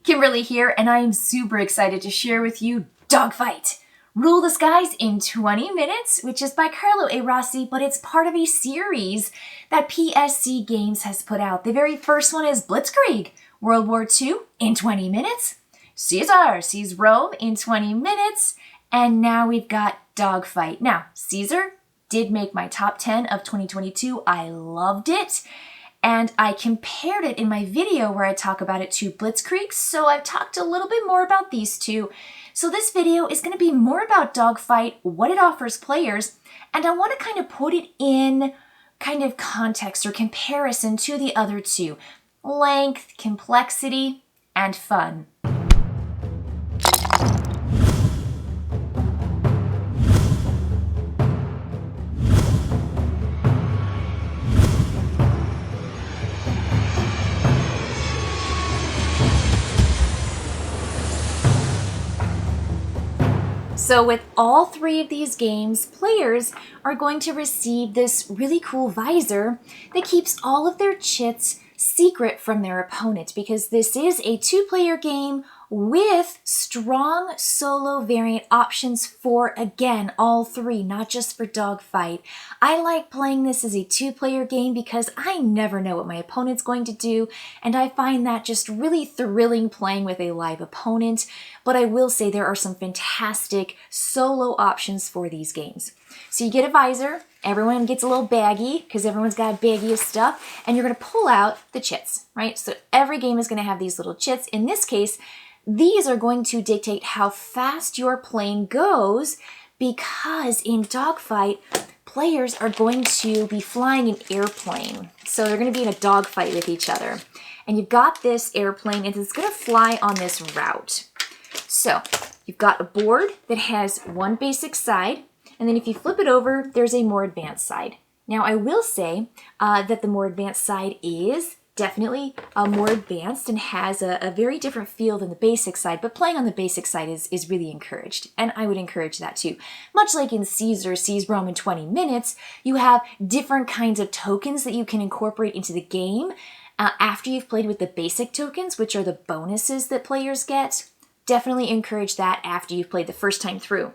Kimberly here, and I am super excited to share with you Dogfight! Rule the Skies in 20 Minutes, which is by Carlo A. Rossi, but it's part of a series that PSC Games has put out. The very first one is Blitzkrieg, World War II in 20 minutes. Caesar sees Rome in 20 minutes, and now we've got Dogfight. Now, Caesar did make my top 10 of 2022. I loved it. And I compared it in my video where I talk about it to Blitzkrieg, so I've talked a little bit more about these two. So this video is going to be more about Dogfight, what it offers players, and I want to kind of put it in kind of context or comparison to the other two. Length, complexity, and fun. So with all three of these games, players are going to receive this really cool visor that keeps all of their chits secret from their opponent, because this is a two-player game with strong solo variant options for, again, all three, not just for Dogfight. I like playing this as a two-player game because I never know what my opponent's going to do, and I find that just really thrilling playing with a live opponent. But I will say there are some fantastic solo options for these games. So you get a visor, everyone gets a little baggie because everyone's got a baggie of stuff, and you're going to pull out the chits, right? So every game is going to have these little chits. In this case, these are going to dictate how fast your plane goes, because in Dogfight, players are going to be flying an airplane. So they're going to be in a dogfight with each other. And you've got this airplane, and it's going to fly on this route. So you've got a board that has one basic side, and then if you flip it over, there's a more advanced side. Now, I will say that the more advanced side is definitely more advanced and has a very different feel than the basic side, but playing on the basic side is really encouraged, and I would encourage that too. Much like in Caesar Sees Rome in 20 minutes, you have different kinds of tokens that you can incorporate into the game after you've played with the basic tokens, which are the bonuses that players get. Definitely encourage that after you've played the first time through.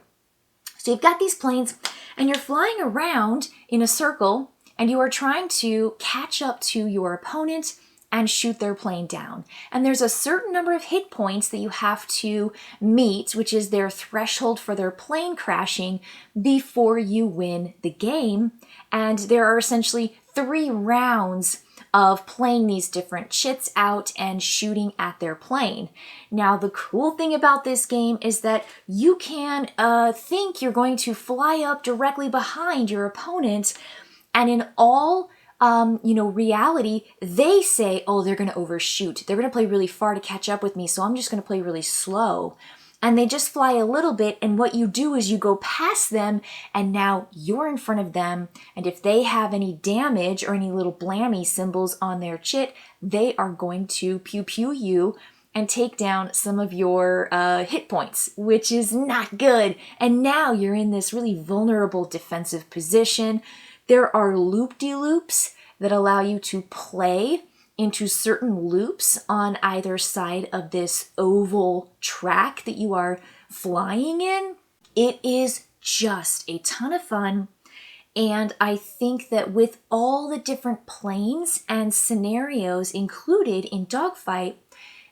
So you've got these planes, and you're flying around in a circle, and you are trying to catch up to your opponent and shoot their plane down. And there's a certain number of hit points that you have to meet, which is their threshold for their plane crashing, before you win the game. And there are essentially 3 rounds of playing these different chits out and shooting at their plane. Now, the cool thing about this game is that you can think you're going to fly up directly behind your opponent, and in all reality, they say, oh, they're going to overshoot. They're going to play really far to catch up with me, so I'm just going to play really slow. And they just fly a little bit, and what you do is you go past them, and now you're in front of them, and if they have any damage or any little blammy symbols on their chit, they are going to pew-pew you and take down some of your hit points, which is not good. And now you're in this really vulnerable defensive position. There are loop-de-loops that allow you to play into certain loops on either side of this oval track that you are flying in. It is just a ton of fun, and I think that with all the different planes and scenarios included in Dogfight,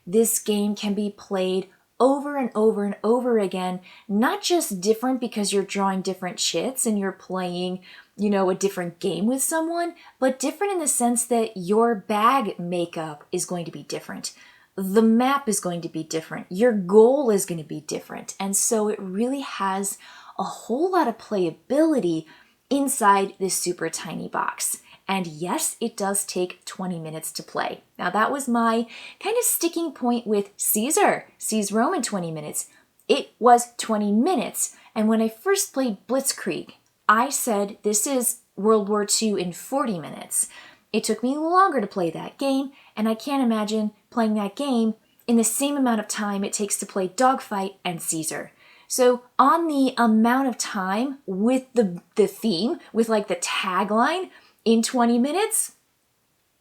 this game can be played over and over and over again, not just different because you're drawing different chits and you're playing, a different game with someone, but different in the sense that your bag makeup is going to be different. The map is going to be different. Your goal is going to be different. And so it really has a whole lot of playability inside this super tiny box. And yes, it does take 20 minutes to play. Now, that was my kind of sticking point with Caesar Sees Rome in 20 minutes. It was 20 minutes. And when I first played Blitzkrieg, I said this is World War II in 40 minutes. It took me longer to play that game, and I can't imagine playing that game in the same amount of time it takes to play Dogfight and Caesar. So on the amount of time with the theme, with like the tagline, in 20 minutes,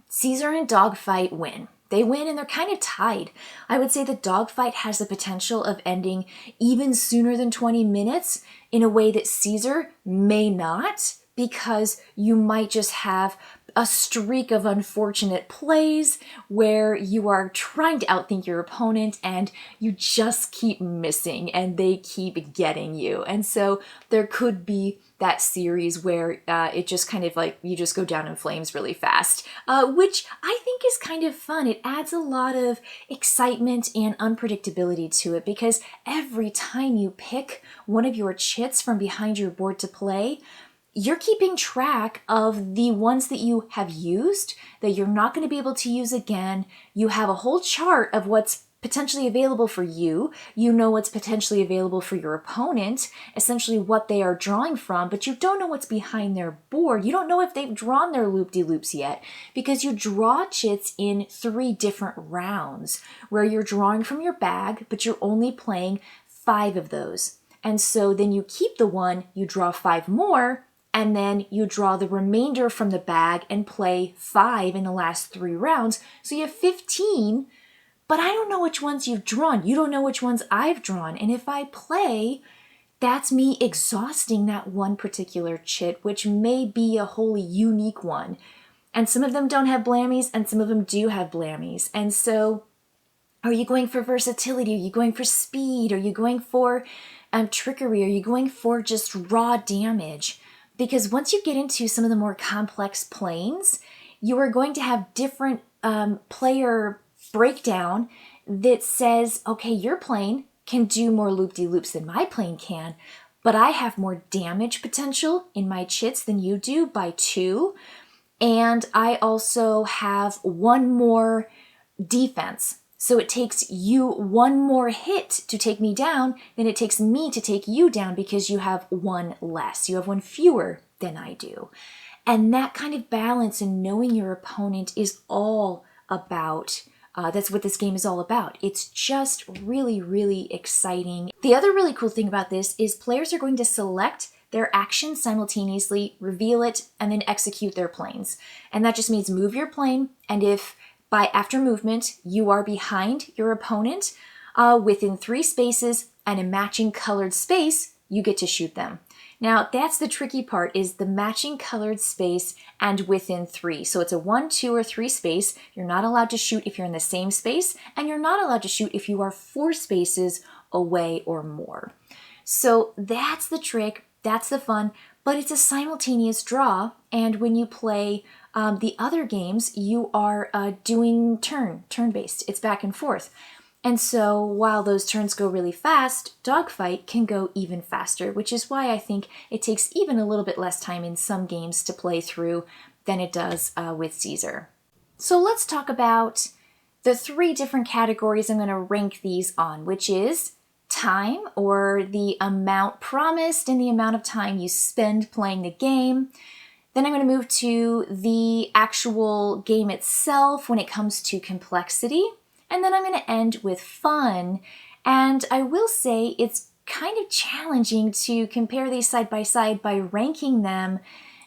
Caesar and Dogfight win. they win, and they're kind of tied. I would say that Dogfight has the potential of ending even sooner than 20 minutes in a way that Caesar may not, because you might just have a streak of unfortunate plays where you are trying to outthink your opponent and you just keep missing and they keep getting you. And so there could be that series where it just kind of like you just go down in flames really fast, which I think is kind of fun. It adds a lot of excitement and unpredictability to it, because every time you pick one of your chits from behind your board to play, you're keeping track of the ones that you have used that you're not going to be able to use again. You have a whole chart of what's potentially available for you. You know what's potentially available for your opponent, essentially what they are drawing from, but you don't know what's behind their board. You don't know if they've drawn their loop-de-loops yet, because you draw chits in 3 different rounds where you're drawing from your bag, but you're only playing 5 of those. And so then you keep the one, you draw 5 more, and then you draw the remainder from the bag and play 5 in the last 3 rounds. So you have 15, but I don't know which ones you've drawn. You don't know which ones I've drawn. And if I play, that's me exhausting that one particular chit, which may be a wholly unique one. And some of them don't have blammies, and some of them do have blammies. And so are you going for versatility? Are you going for speed? Are you going for trickery? Are you going for just raw damage? Because once you get into some of the more complex planes, you are going to have different player breakdown that says, okay, your plane can do more loop-de-loops than my plane can, but I have more damage potential in my chits than you do by 2. And I also have 1 more defense. So it takes you 1 more hit to take me down than it takes me to take you down, because you have 1 less. You have 1 fewer than I do. And that kind of balance and knowing your opponent is all about, that's what this game is all about. It's just really, really exciting. The other really cool thing about this is players are going to select their action simultaneously, reveal it, and then execute their planes. And that just means move your plane, and if after movement, you are behind your opponent within 3 spaces and a matching colored space, you get to shoot them. Now, that's the tricky part, is the matching colored space and within 3. So it's a 1, 2, or 3 space. You're not allowed to shoot if you're in the same space, and you're not allowed to shoot if you are 4 spaces away or more. So that's the trick, that's the fun, but it's a simultaneous draw, and when you play the other games, you are doing turn-based. It's back and forth. And so while those turns go really fast, Dogfight can go even faster, which is why I think it takes even a little bit less time in some games to play through than it does with Caesar. So let's talk about the 3 different categories I'm going to rank these on, which is time, or the amount promised and the amount of time you spend playing the game. Then I'm going to move to the actual game itself when it comes to complexity. And then I'm going to end with fun. And I will say it's kind of challenging to compare these side by ranking them,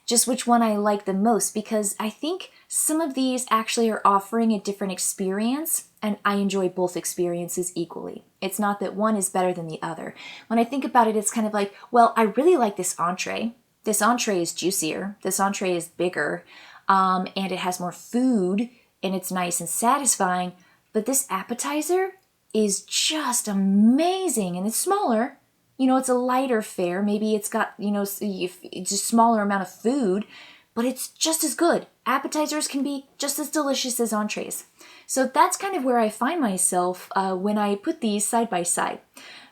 just which one I like the most, because I think some of these actually are offering a different experience, and I enjoy both experiences equally. It's not that one is better than the other. When I think about it, it's kind of like, well, I really like this entree. This entree is juicier, this entree is bigger, and it has more food, and it's nice and satisfying, but this appetizer is just amazing, and it's smaller. You know, it's a lighter fare, maybe it's got, it's a smaller amount of food, but it's just as good. Appetizers can be just as delicious as entrees. So that's kind of where I find myself when I put these side by side.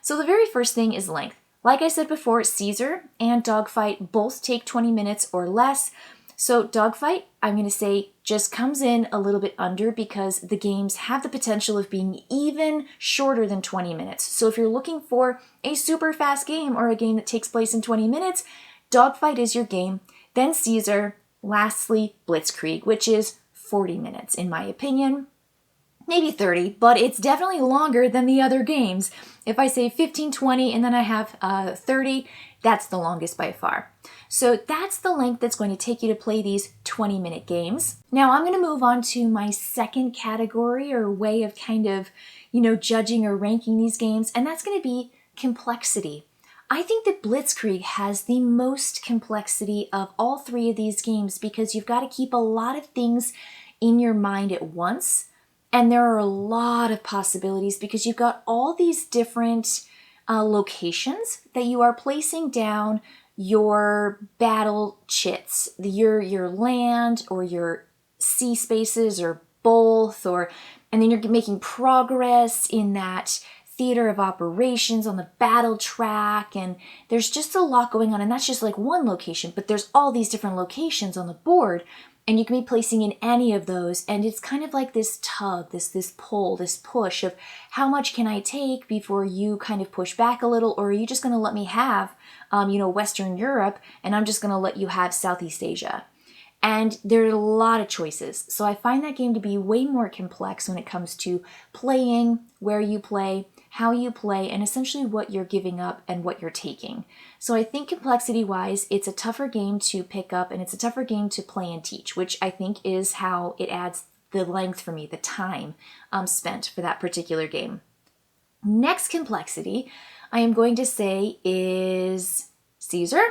So the very first thing is length. Like I said before, Caesar and Dogfight both take 20 minutes or less. So Dogfight, I'm going to say, just comes in a little bit under, because the games have the potential of being even shorter than 20 minutes. So if you're looking for a super fast game or a game that takes place in 20 minutes, Dogfight is your game. Then Caesar, lastly Blitzkrieg, which is 40 minutes in my opinion. maybe 30, but it's definitely longer than the other games. If I say 15, 20, and then I have 30, that's the longest by far. So that's the length that's going to take you to play these 20-minute games. Now I'm going to move on to my second category or way of kind of, judging or ranking these games, and that's going to be complexity. I think that Blitzkrieg has the most complexity of all three of these games because you've got to keep a lot of things in your mind at once. And there are a lot of possibilities because you've got all these different locations that you are placing down your battle chits, your land or your sea spaces or both, and then you're making progress in that theater of operations on the battle track, and there's just a lot going on, and that's just like one location, but there's all these different locations on the board, and you can be placing in any of those, and it's kind of like this tug, this pull, this push of how much can I take before you kind of push back a little, or are you just going to let me have, Western Europe, and I'm just going to let you have Southeast Asia. And there are a lot of choices. So I find that game to be way more complex when it comes to playing, where you play, how you play, and essentially what you're giving up and what you're taking. So I think complexity-wise, it's a tougher game to pick up and it's a tougher game to play and teach, which I think is how it adds the length for me, the time spent for that particular game. Next complexity, I am going to say is Caesar.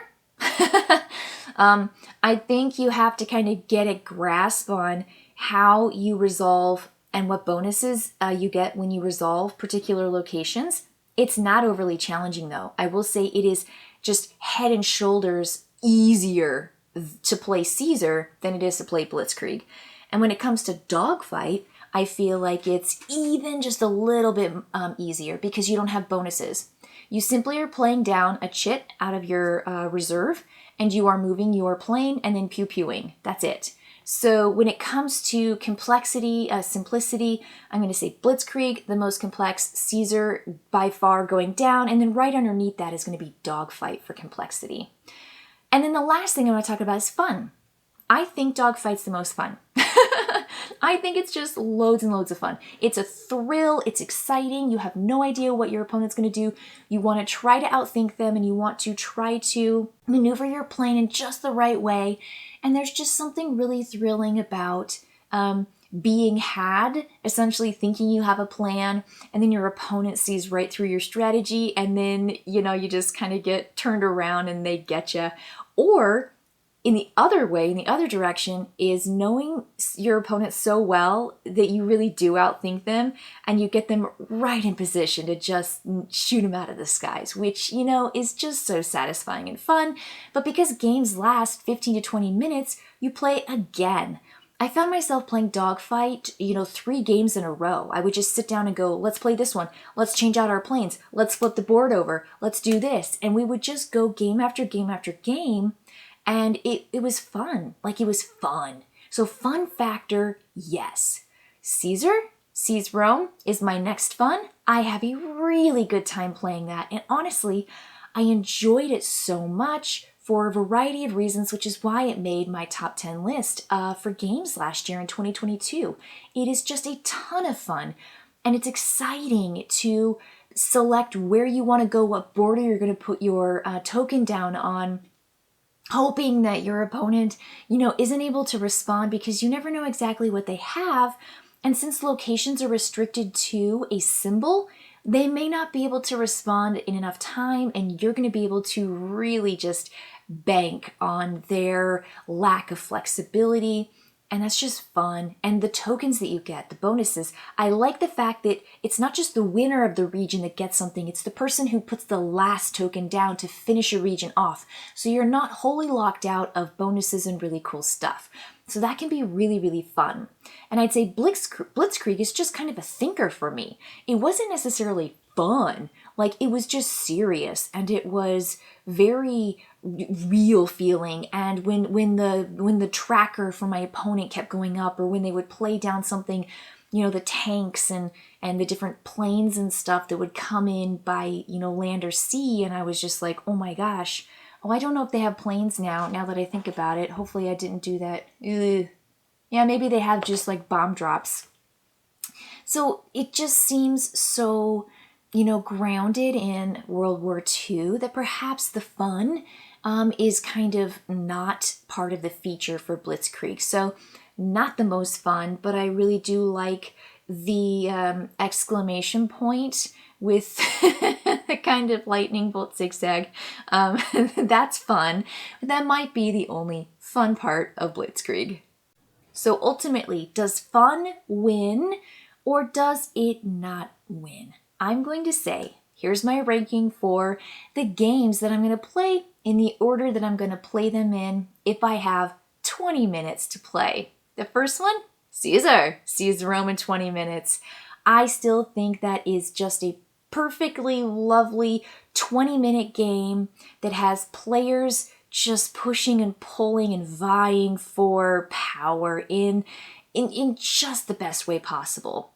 I think you have to kind of get a grasp on how you resolve and what bonuses you get when you resolve particular locations. It's not overly challenging though. I will say it is just head and shoulders easier to play Caesar than it is to play Blitzkrieg. And when it comes to Dogfight, I feel like it's even just a little bit easier because you don't have bonuses. You simply are playing down a chit out of your reserve and you are moving your plane and then pew-pewing. That's it. So when it comes to complexity, simplicity, I'm going to say Blitzkrieg, the most complex, Caesar by far going down, and then right underneath that is going to be Dogfight for complexity. And then the last thing I want to talk about is fun. I think Dogfight's the most fun. I think it's just loads and loads of fun. It's a thrill, it's exciting, you have no idea what your opponent's going to do. You want to try to outthink them and you want to try to maneuver your plane in just the right way. And there's just something really thrilling about being had, essentially thinking you have a plan, and then your opponent sees right through your strategy, and then, you just kind of get turned around and they get you. Or in the other way, in the other direction, is knowing your opponent so well that you really do outthink them and you get them right in position to just shoot them out of the skies, which, is just so satisfying and fun. But because games last 15 to 20 minutes, you play again. I found myself playing Dogfight, 3 games in a row. I would just sit down and go, let's play this one. Let's change out our planes. Let's flip the board over. Let's do this. And we would just go game after game after game. And it was fun. It was fun. So fun factor, yes. Caesar, Seize Rome is my next fun. I have a really good time playing that. And honestly, I enjoyed it so much for a variety of reasons, which is why it made my top 10 list for games last year in 2022. It is just a ton of fun. And it's exciting to select where you want to go, what border you're going to put your token down on, hoping that your opponent, isn't able to respond because you never know exactly what they have. And since locations are restricted to a symbol, they may not be able to respond in enough time, and you're going to be able to really just bank on their lack of flexibility. And that's just fun. And the tokens that you get, the bonuses, I like the fact that it's not just the winner of the region that gets something, it's the person who puts the last token down to finish a region off. So you're not wholly locked out of bonuses and really cool stuff. So that can be really, really fun. And I'd say Blitzkrieg is just kind of a thinker for me. It wasn't necessarily fun. It was just serious, and it was very real feeling. And when the tracker for my opponent kept going up, or when they would play down something, the tanks and the different planes and stuff that would come in by, land or sea, and I was just like, oh my gosh. Oh, I don't know if they have planes now that I think about it. Hopefully I didn't do that. Ugh. Yeah, maybe they have just bomb drops. So it just seems so, grounded in World War II that perhaps the fun is kind of not part of the feature for Blitzkrieg. So not the most fun, but I really do like the exclamation point with the kind of lightning bolt zigzag. That's fun. But that might be the only fun part of Blitzkrieg. So ultimately, does fun win or does it not win? I'm going to say, here's my ranking for the games that I'm going to play in the order that I'm going to play them in if I have 20 minutes to play. The first one, Caesar. Caesar Rome in 20 minutes. I still think that is just a perfectly lovely 20-minute game that has players just pushing and pulling and vying for power in just the best way possible.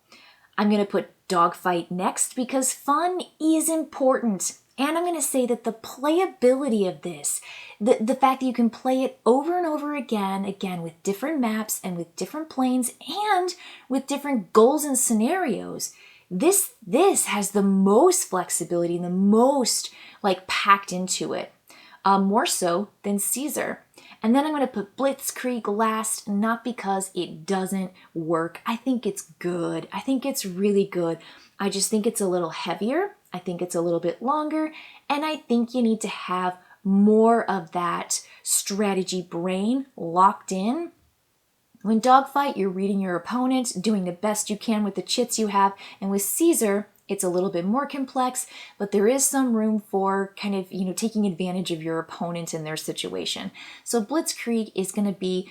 I'm going to put Dogfight next because fun is important. And I'm going to say that the playability of this, the fact that you can play it over and over again with different maps and with different planes and with different goals and scenarios, this has the most flexibility and the most packed into it. More so than Caesar. And then I'm going to put Blitzkrieg last, not because it doesn't work. I think it's good. I think it's really good. I just think it's a little heavier. I think it's a little bit longer. And I think you need to have more of that strategy brain locked in. When Dogfight, you're reading your opponent, doing the best you can with the chits you have. And with Caesar, it's a little bit more complex, but there is some room for kind of, taking advantage of your opponent and their situation. So Blitzkrieg is going to be,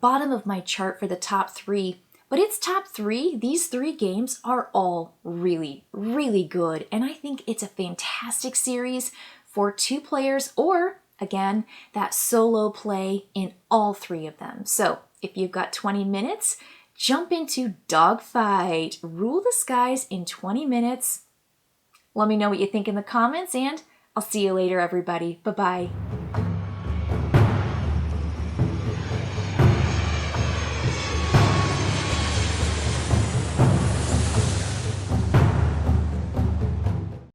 bottom of my chart for the top 3. But it's top 3. These 3 games are all really, really good. And I think it's a fantastic series for 2 players or, again, that solo play in all 3 of them. So if you've got 20 minutes, jump into Dogfight. Rule the skies in 20 minutes. Let me know what you think in the comments, and I'll see you later, everybody. Bye-bye.